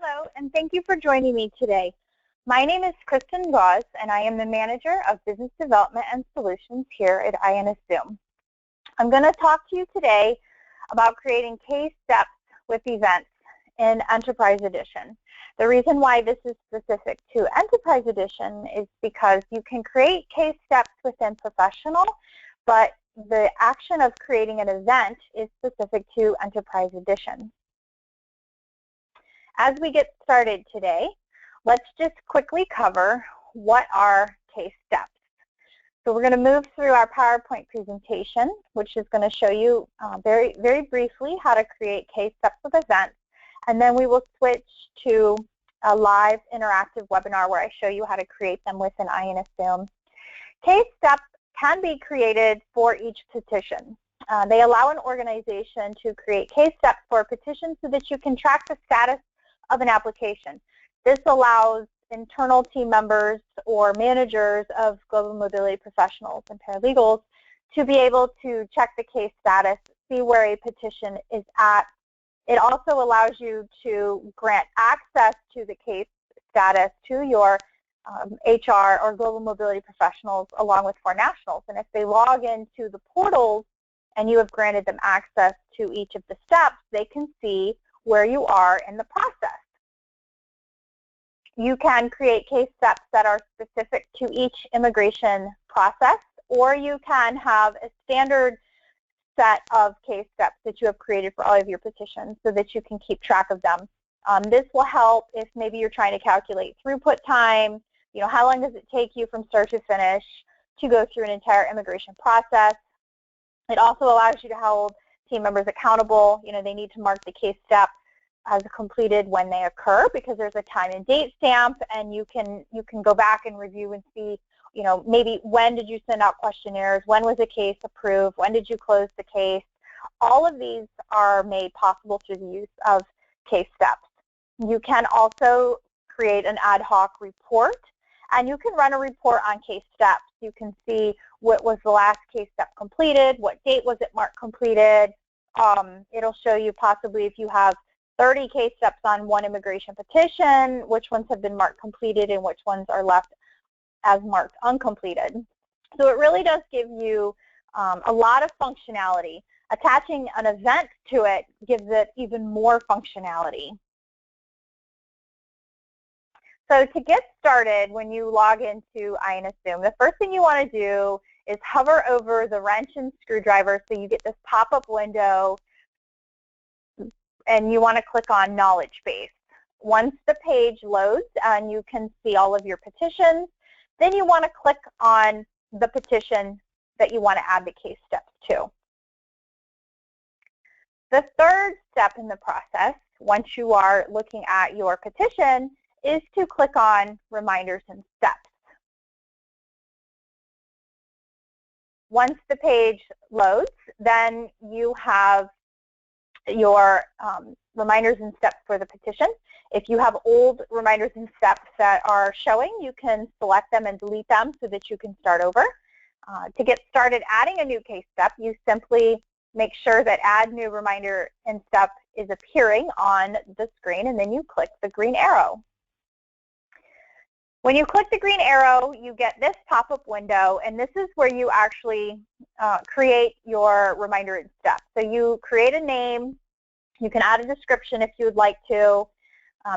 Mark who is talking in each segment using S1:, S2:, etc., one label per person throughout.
S1: Hello, and thank you for joining me today. My name is Kristen Gauze, and I am the Manager of Business Development and Solutions here at INSZoom. I'm going to talk to you today about creating case steps with events in Enterprise Edition. The reason why this is specific to Enterprise Edition is because you can create case steps within Professional, but the action of creating an event is specific to Enterprise Edition. As we get started today, let's just quickly cover what are case steps. So we're going to move through our PowerPoint presentation, which is going to show you very briefly how to create case steps with events, and then we will switch to a live interactive webinar where I show you how to create them within INSZoom. Case steps can be created for each petition. They allow an organization to create case steps for a petition so that you can track the status of an application. This allows internal team members or managers of global mobility professionals and paralegals to be able to check the case status, see where a petition is at. It also allows you to grant access to the case status to your HR or global mobility professionals along with foreign nationals. And if they log into the portals and you have granted them access to each of the steps, they can see where you are in the process. You can create case steps that are specific to each immigration process, or you can have a standard set of case steps that you have created for all of your petitions so that you can keep track of them. This will help if maybe you're trying to calculate throughput time, how long does it take you from start to finish to go through an entire immigration process. It also allows you to hold team members accountable. They need to mark the case step as completed when they occur because there's a time and date stamp, and you can go back and review and see, maybe when did you send out questionnaires, when was a case approved, when did you close the case. All of these are made possible through the use of case steps. You can also create an ad hoc report, and you can run a report on case steps. You can see what was the last case step completed, what date was it marked completed. It'll show you possibly if you have 30 case steps on one immigration petition, which ones have been marked completed and which ones are left as marked uncompleted. So it really does give you a lot of functionality. Attaching an event to it gives it even more functionality. So to get started, when you log into INSZoom, the first thing you want to do is hover over the wrench and screwdriver so you get this pop-up window, and you want to click on Knowledge Base. Once the page loads and you can see all of your petitions, then you want to click on the petition that you want to add the case steps to. The third step in the process, once you are looking at your petition, is to click on Reminders and Steps. Once the page loads, then you have your reminders and steps for the petition. If you have old reminders and steps that are showing, you can select them and delete them so that you can start over. To get started adding a new case step, you simply make sure that Add New Reminder and Step is appearing on the screen, and then you click the green arrow. When you click the green arrow, you get this pop-up window, and this is where you actually create your reminder and step. So you create a name, you can add a description if you would like to,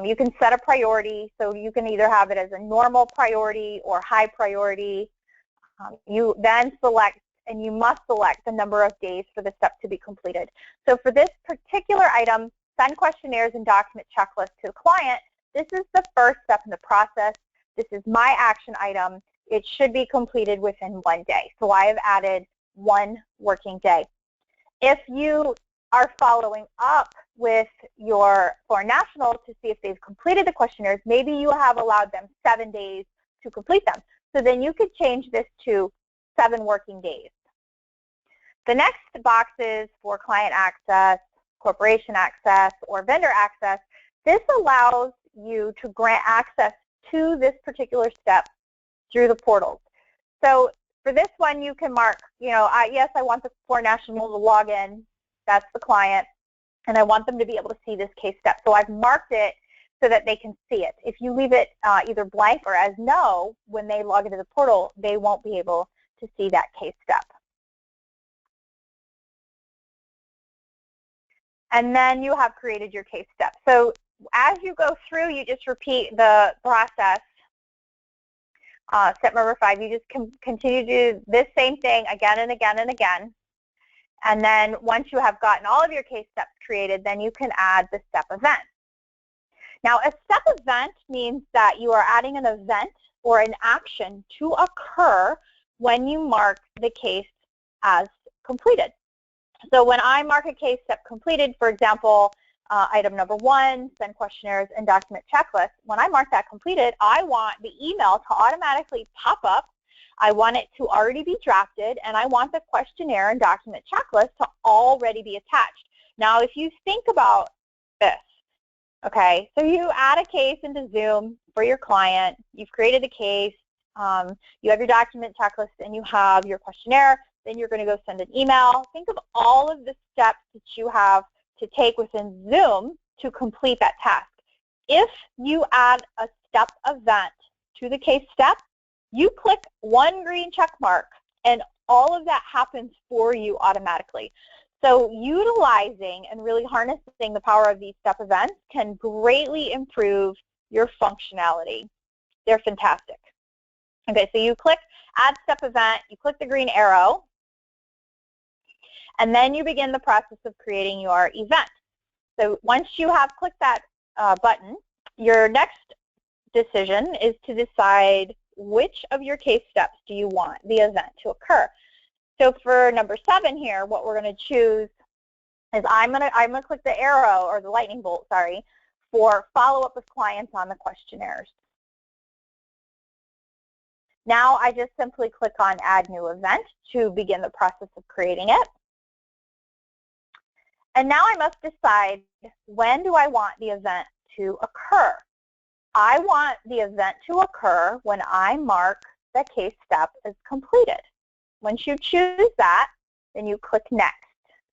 S1: you can set a priority, so you can either have it as a normal priority or high priority. You then select, and you must select the number of days for the step to be completed. So for this particular item, send questionnaires and document checklists to the client, this is the first step in the process. This is my action item. It should be completed within 1 day. So I have added 1 working day. If you are following up with your foreign national to see if they've completed the questionnaires, maybe you have allowed them 7 days to complete them. So then you could change this to 7 working days. The next boxes for client access, corporation access, or vendor access, this allows you to grant access to this particular step through the portals. So for this one, you can mark, yes, I want the foreign national to log in. That's the client. And I want them to be able to see this case step. So I've marked it so that they can see it. If you leave it either blank or as no, when they log into the portal, they won't be able to see that case step. And then you have created your case step. So as you go through, you just repeat the process. Step number 5, you just continue to do this same thing again and again and again. And then once you have gotten all of your case steps created, then you can add the step event. Now, a step event means that you are adding an event or an action to occur when you mark the case as completed. So when I mark a case step completed, for example, item number 1, send questionnaires and document checklists, when I mark that completed, I want the email to automatically pop up. I want it to already be drafted, and I want the questionnaire and document checklist to already be attached. Now, if you think about this, okay, so you add a case into Zoom for your client, you've created the case, you have your document checklist, and you have your questionnaire, then you're going to go send an email. Think of all of the steps that you have to take within Zoom to complete that task. If you add a step event to the case step, you click one green check mark, and all of that happens for you automatically. So utilizing and really harnessing the power of these step events can greatly improve your functionality. They're fantastic. Okay, so you click Add Step Event, you click the green arrow, and then you begin the process of creating your event. So once you have clicked that button, your next decision is to decide which of your case steps do you want the event to occur. So for number 7 here, what we're going to choose is I'm going to click the arrow, or the lightning bolt, sorry, for follow up with clients on the questionnaires. Now I just simply click on Add New Event to begin the process of creating it. And now I must decide, when do I want the event to occur? I want the event to occur when I mark the case step as completed. Once you choose that, then you click Next.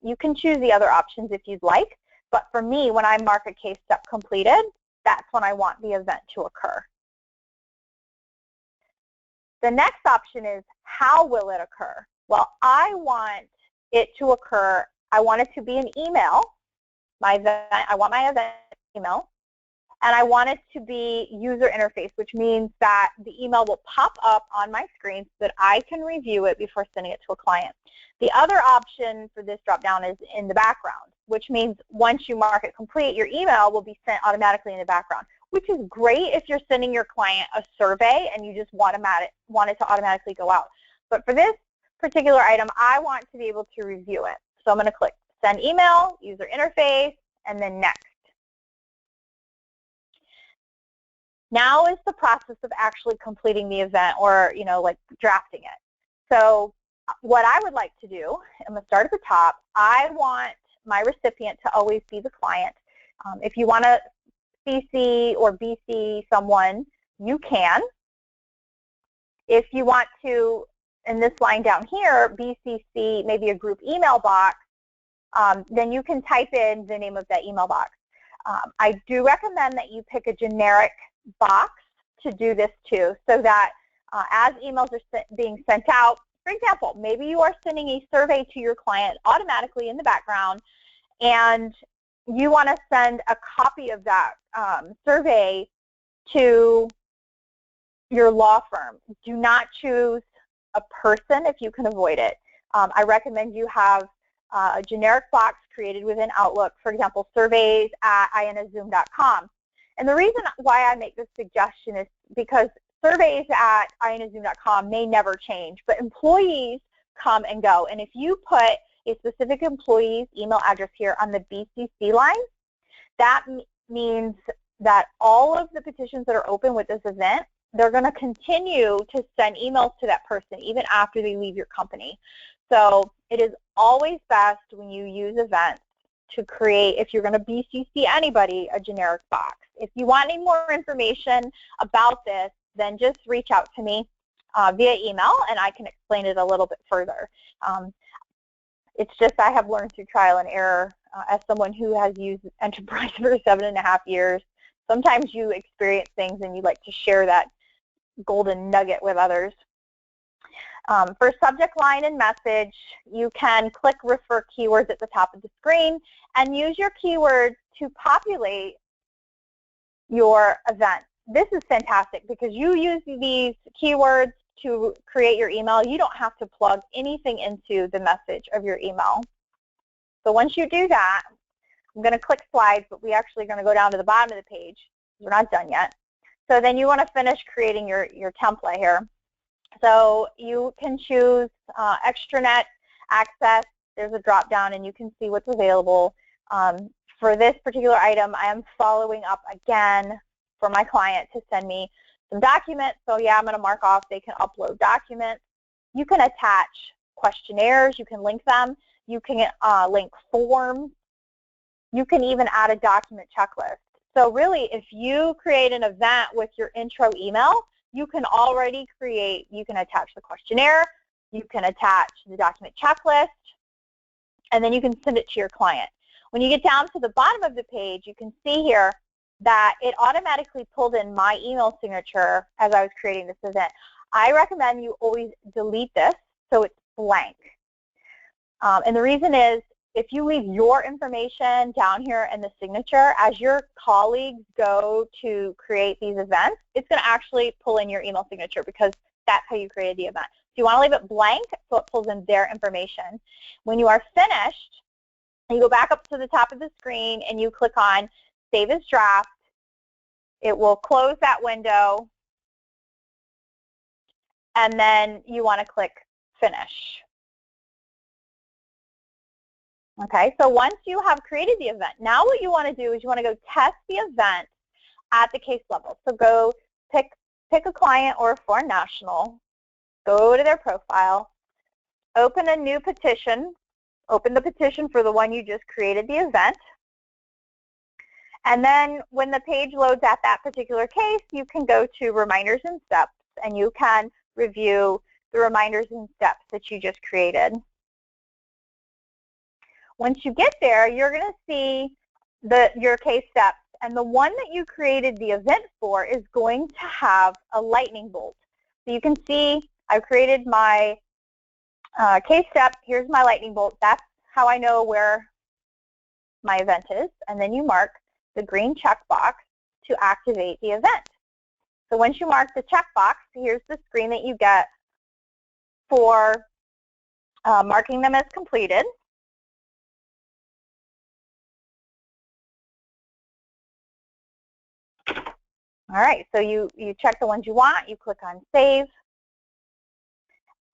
S1: You can choose the other options if you'd like, but for me, when I mark a case step completed, that's when I want the event to occur. The next option is, how will it occur? Well, I want it to occur, I want it to be an email, I want my event email, and I want it to be user interface, which means that the email will pop up on my screen so that I can review it before sending it to a client. The other option for this drop-down is in the background, which means once you mark it complete, your email will be sent automatically in the background, which is great if you're sending your client a survey and you just want it to automatically go out. But for this particular item, I want to be able to review it. So I'm going to click Send Email, User Interface, and then Next. Now is the process of actually completing the event, or like drafting it. So what I would like to do, I'm going to start at the top. I want my recipient to always be the client. If you want to CC or BC someone, you can. If you want to, in this line down here, BCC maybe a group email box, then you can type in the name of that email box. I do recommend that you pick a generic box to do this too, so that as emails are being sent out, for example, maybe you are sending a survey to your client automatically in the background, and you want to send a copy of that survey to your law firm. Do not choose a person if you can avoid it. I recommend you have a generic box created within Outlook, for example, surveys at INSZoom.com. And the reason why I make this suggestion is because surveys at INSZoom.com may never change, but employees come and go. And if you put a specific employee's email address here on the BCC line, that means that all of the petitions that are open with this event, they're going to continue to send emails to that person even after they leave your company. So it is always best when you use events to create, if you're going to BCC anybody, a generic box. If you want any more information about this, then just reach out to me via email, and I can explain it a little bit further. It's just I have learned through trial and error as someone who has used Enterprise for 7.5 years Sometimes you experience things and you like to share that golden nugget with others. For subject line and message, you can click refer keywords at the top of the screen and use your keywords to populate your event. This is fantastic because you use these keywords to create your email. You don't have to plug anything into the message of your email. So once you do that, I'm going to click slides, but we actually are going to go down to the bottom of the page. We're not done yet. So then you want to finish creating your template here. So you can choose extranet access. There's a drop down and you can see what's available. For this particular item, I am following up again for my client to send me some documents. So yeah, I'm going to mark off they can upload documents. You can attach questionnaires. You can link them. You can link forms. You can even add a document checklist. So really, if you create an event with your intro email, you can already create, you can attach the questionnaire, you can attach the document checklist, and then you can send it to your client. When you get down to the bottom of the page, you can see here that it automatically pulled in my email signature as I was creating this event. I recommend you always delete this so it's blank. And the reason is, if you leave your information down here in the signature, as your colleagues go to create these events, it's going to actually pull in your email signature because that's how you created the event. So you want to leave it blank so it pulls in their information. When you are finished, you go back up to the top of the screen and you click on Save as Draft. It will close that window, and then you want to click Finish. Okay, so once you have created the event, now what you want to do is you want to go test the event at the case level. So go pick a client or a foreign national, go to their profile, open a new petition, open the petition for the one you just created the event, and then when the page loads at that particular case, you can go to Reminders and Steps, and you can review the reminders and steps that you just created. Once you get there, you're going to see your case steps, and the one that you created the event for is going to have a lightning bolt. So you can see I've created my case step. Here's my lightning bolt. That's how I know where my event is, and then you mark the green checkbox to activate the event. So once you mark the checkbox, here's the screen that you get for marking them as completed. All right, so you check the ones you want, you click on Save,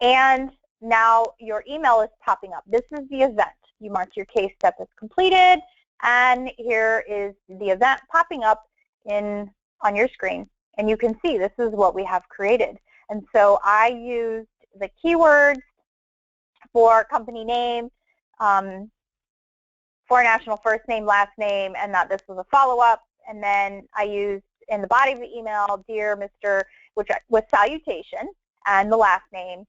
S1: and now your email is popping up. This is the event. You marked your case step as completed, and here is the event popping up on your screen. And you can see this is what we have created. And so I used the keywords for company name, foreign national first name, last name, and that this was a follow-up. And then I used in the body of the email, Dear Mr., which with salutation and the last name,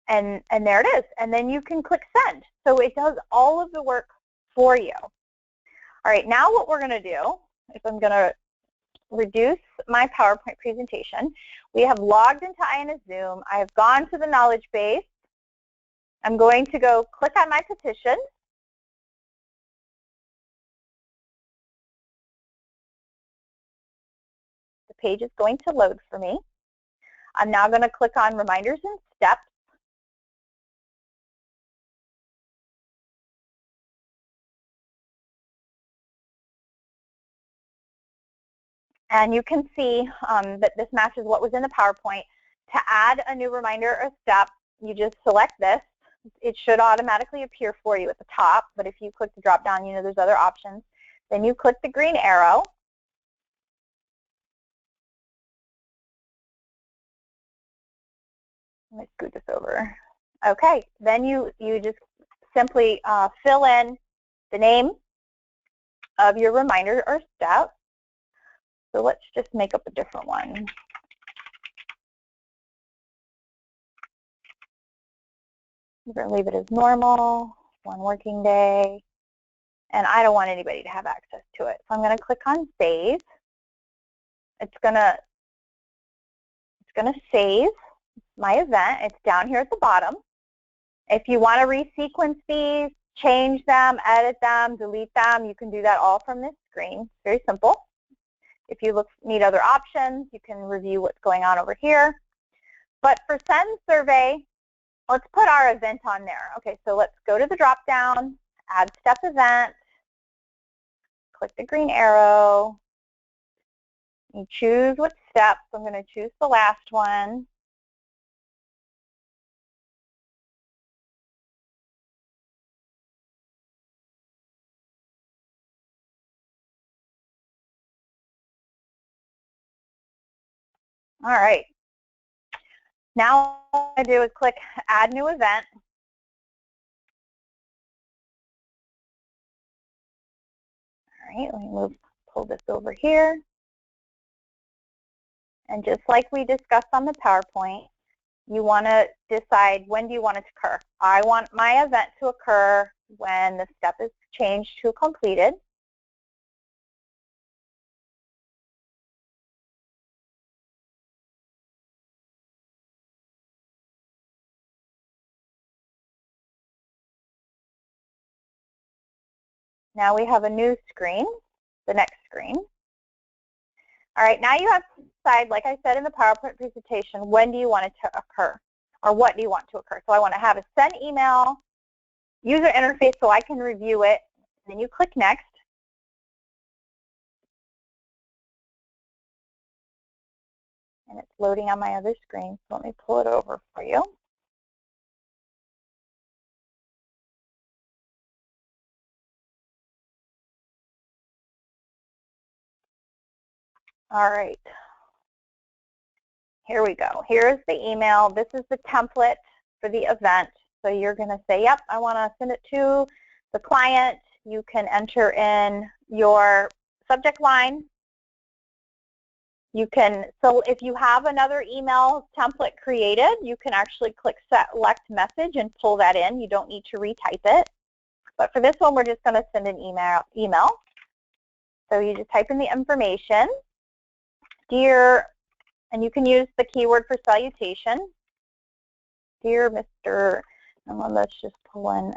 S1: and there it is. And then you can click Send. So it does all of the work for you. All right, now what we're going to do is I'm going to reduce my PowerPoint presentation. We have logged into INSZoom. I have gone to the knowledge base. I'm going to go click on my petition. The page is going to load for me. I'm now going to click on Reminders and Steps. And you can see that this matches what was in the PowerPoint. To add a new reminder or step, you just select this. It should automatically appear for you at the top, but if you click the drop down, you know there's other options. Then you click the green arrow. Let me scoot this over. Okay, then you just simply fill in the name of your reminder or step. So let's just make up a different one. We're going to leave it as normal, 1 working day, and I don't want anybody to have access to it. So I'm going to click on Save. it's gonna save my event. It's down here at the bottom. If you want to resequence these, change them, edit them, delete them, you can do that all from this screen. It's very simple. If you need other options, you can review what's going on over here. But for send survey, let's put our event on there. Okay, so let's go to the drop-down, add step event, click the green arrow, you choose what step. So I'm going to choose the last one. All right. Now what I do is click Add New Event. All right, let me pull this over here. And just like we discussed on the PowerPoint, you want to decide when do you want it to occur. I want my event to occur when the step is changed to completed. Now we have a new screen, the next screen. All right, now you have to decide, like I said in the PowerPoint presentation, when do you want it to occur, or what do you want to occur. So I want to have a send email user interface so I can review it. Then you click Next. And it's loading on my other screen, so let me pull it over for you. All right. Here we go. Here's the email. This is the template for the event. So you're going to say, yep, I want to send it to the client. You can enter in your subject line. You can, so if you have another email template created, you can actually click Select Message and pull that in. You don't need to retype it. But for this one, we're just going to send an email. So you just type in the information. Dear, and you can use the keyword for salutation. Dear Mr. And let's just pull in,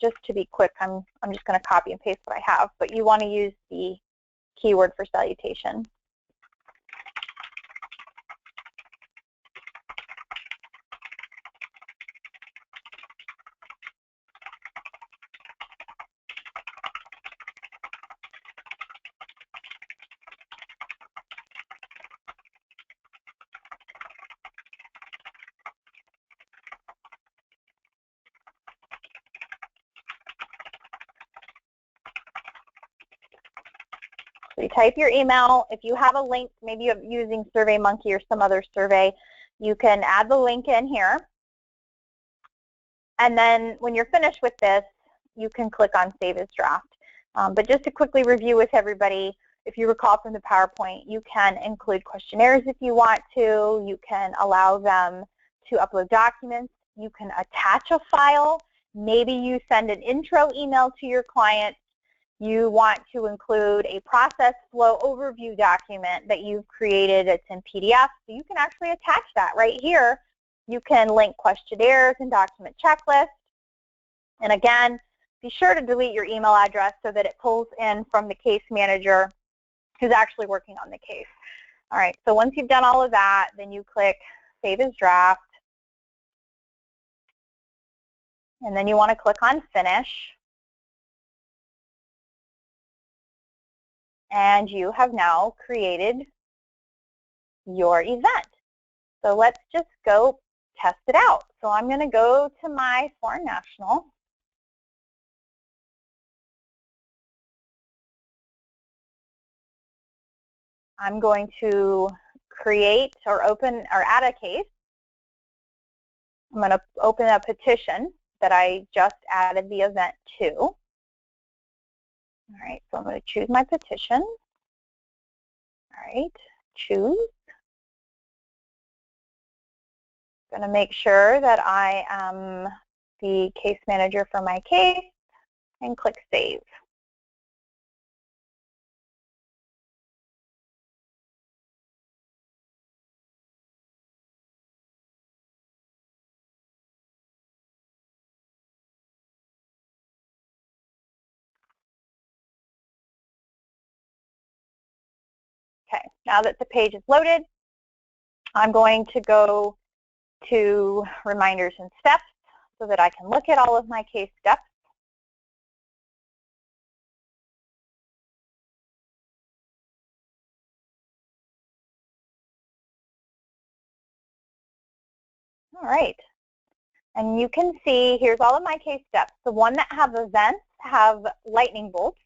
S1: just to be quick, I'm just going to copy and paste what I have, but you want to use the keyword for salutation. So you type your email. If you have a link, maybe you're using SurveyMonkey or some other survey, you can add the link in here. And then when you're finished with this, you can click on Save as Draft. But just to quickly review with everybody, if you recall from the PowerPoint, you can include questionnaires if you want to. You can allow them to upload documents. You can attach a file. Maybe you send an intro email to your client. You want to include a process flow overview document that you've created. It's in PDF, so you can actually attach that right here. You can link questionnaires and document checklists. And again, be sure to delete your email address so that it pulls in from the case manager who's actually working on the case. All right, so once you've done all of that, then you click Save as Draft. And then you want to click on Finish. And you have now created your event. So let's just go test it out. So I'm going to go to my foreign national. I'm going to create or open or add a case. I'm going to open a petition that I just added the event to. All right, so I'm going to choose my petition. All right, choose. I'm going to make sure that I am the case manager for my case and click Save. Now that the page is loaded, I'm going to go to reminders and steps so that I can look at all of my case steps. All right. And you can see here's all of my case steps. The one that have events have lightning bolts.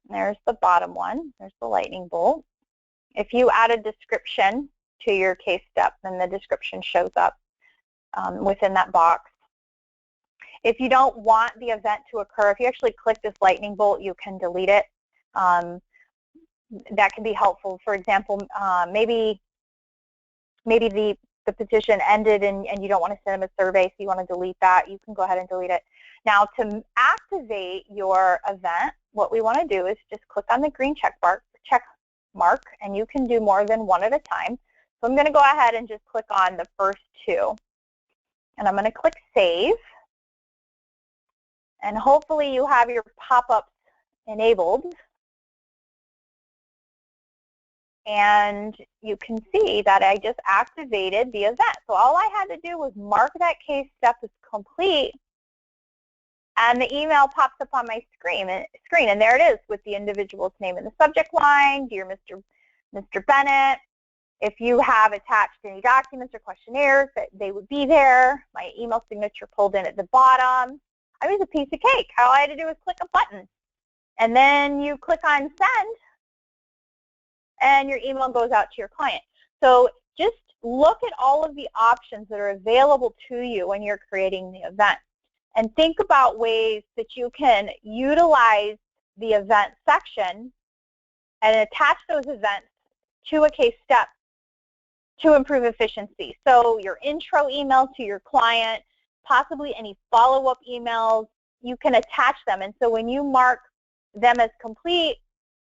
S1: There's the bottom one. There's the lightning bolt. If you add a description to your case step, then the description shows up within that box. If you don't want the event to occur, if you actually click this lightning bolt, you can delete it. That can be helpful. For example, maybe the petition ended and you don't want to send them a survey, so you want to delete that. You can go ahead and delete it. Now, to activate your event, what we want to do is just click on the green check mark, and you can do more than one at a time. So I'm going to go ahead and just click on the first two. And I'm going to click Save. And hopefully you have your pop-ups enabled. And you can see that I just activated the event. So all I had to do was mark that case step as complete, and the email pops up on my screen, and there it is with the individual's name in the subject line, Dear Mr. Bennett. If you have attached any documents or questionnaires, that they would be there. My email signature pulled in at the bottom. I mean, it's a piece of cake. All I had to do was click a button, and then you click on Send, and your email goes out to your client. So just look at all of the options that are available to you when you're creating the event, and think about ways that you can utilize the event section and attach those events to a case step to improve efficiency. So your intro email to your client, possibly any follow-up emails, you can attach them. And so when you mark them as complete,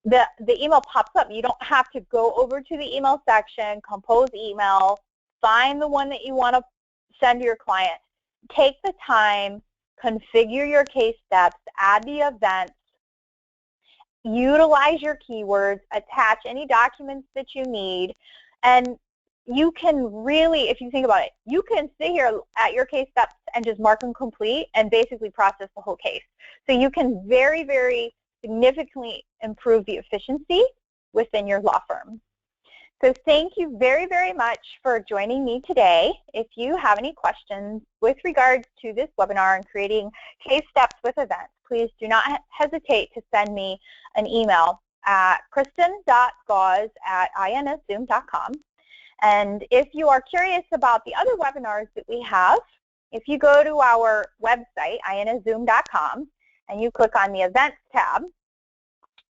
S1: the email pops up. You don't have to go over to the email section, compose email, find the one that you want to send to your client. Take the time, configure your case steps, add the events, utilize your keywords, attach any documents that you need, and you can really, if you think about it, you can sit here at your case steps and just mark them complete and basically process the whole case. So you can very, very significantly improve the efficiency within your law firm. So thank you very, very much for joining me today. If you have any questions with regards to this webinar and creating case steps with events, please do not hesitate to send me an email at kristen.gause@INSZoom.com. And if you are curious about the other webinars that we have, if you go to our website, INSZoom.com, and you click on the Events tab,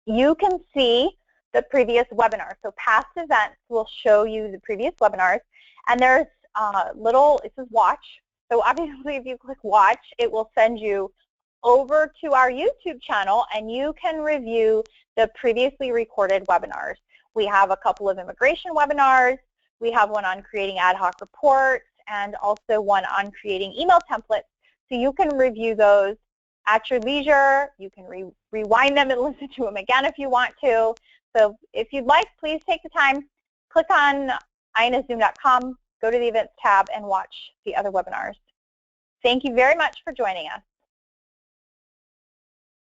S1: you can see the previous webinar. So past events will show you the previous webinars, and there's a little, it says watch. So obviously if you click watch, it will send you over to our YouTube channel, and you can review the previously recorded webinars. We have a couple of immigration webinars. We have one on creating ad hoc reports, and also one on creating email templates. So you can review those at your leisure. You can rewind them and listen to them again if you want to. So if you'd like, please take the time, click on INSZoom.com, go to the Events tab, and watch the other webinars. Thank you very much for joining us.